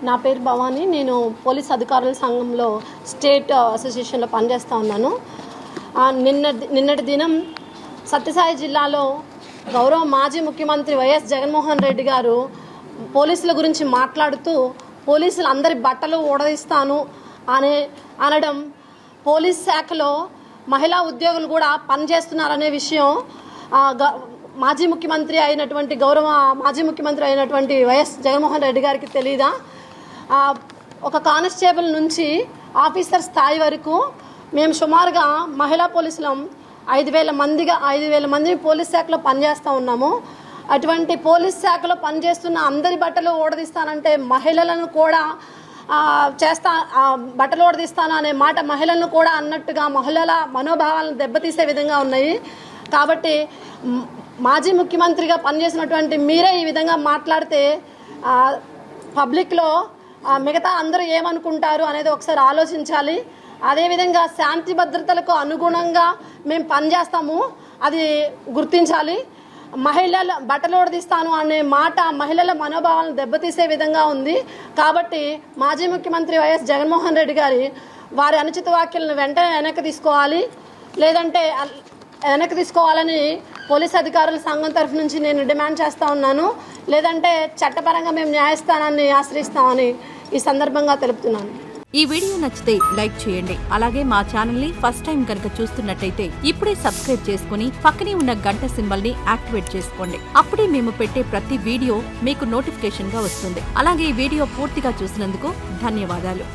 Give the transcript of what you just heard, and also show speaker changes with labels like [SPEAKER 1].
[SPEAKER 1] నా పేరు భవానీ. నేను పోలీస్ అధికారుల సంఘంలో స్టేట్ అసోసియేషన్లో పనిచేస్తూ ఉన్నాను. నిన్నటి దినం సత్యసాయి జిల్లాలో గౌరవ మాజీ ముఖ్యమంత్రి వైఎస్ జగన్మోహన్ రెడ్డి గారు పోలీసుల గురించి మాట్లాడుతూ పోలీసులు అందరి బట్టలు ఊడదీస్తాను అనడం, పోలీస్ శాఖలో మహిళా ఉద్యోగులు కూడా పనిచేస్తున్నారనే విషయం మాజీ ముఖ్యమంత్రి అయినటువంటి వైఎస్ జగన్మోహన్ రెడ్డి గారికి తెలీదా? ఒక కానిస్టేబుల్ నుంచి ఆఫీసర్ స్థాయి వరకు మేము సుమారుగా మహిళా పోలీసులం 5,000 మంది పోలీస్ శాఖలో పనిచేస్తూ ఉన్నాము. అటువంటి పోలీస్ శాఖలో పనిచేస్తున్న అందరి బట్టలు ఊడదీస్తానంటే మహిళలను కూడా బట్టలు ఊడదీస్తాను అనే మాట మహిళలను కూడా అన్నట్టుగా మహిళల మనోభావాలను దెబ్బతీసే విధంగా ఉన్నాయి. కాబట్టి మాజీ ముఖ్యమంత్రిగా పనిచేసినటువంటి మీరే ఈ విధంగా మాట్లాడితే పబ్లిక్లో మిగతా అందరూ ఏమనుకుంటారు అనేది ఒకసారి ఆలోచించాలి. అదేవిధంగా శాంతి భద్రతలకు అనుగుణంగా మేము పనిచేస్తాము, అది గుర్తించాలి. మహిళల బట్టలు ఊడదీస్తాను అనే మాట మహిళల మనోభావాలను దెబ్బతీసే విధంగా ఉంది. కాబట్టి మాజీ ముఖ్యమంత్రి వైఎస్ జగన్మోహన్ రెడ్డి గారి వారి అనుచిత వ్యాఖ్యలను వెంటనే వెనక్కి తీసుకోవాలని పోలీస్ అధికారుల సంఘం తరఫు నుంచి నేను డిమాండ్ చేస్తూ ఉన్నాను. లేదంటే చట్టపరంగా మేము న్యాయస్థానాన్ని ఆశ్రయిస్తామని ఈ సందర్భంగా తెలుపుతున్నాను.
[SPEAKER 2] ఈ వీడియో నచ్చితే లైక్ చేయండి. అలాగే మా ఛానల్ ని ఫస్ట్ టైం కనుక చూస్తున్నట్టయితే ఇప్పుడే సబ్స్క్రైబ్ చేసుకుని పక్కనే ఉన్న గంట సింబల్ ని యాక్టివేట్ చేసుకోండి. అప్పుడే మేము పెట్టే ప్రతి వీడియో మీకు నోటిఫికేషన్ గా వస్తుంది. అలాగే ఈ వీడియో పూర్తిగా చూసినందుకు ధన్యవాదాలు.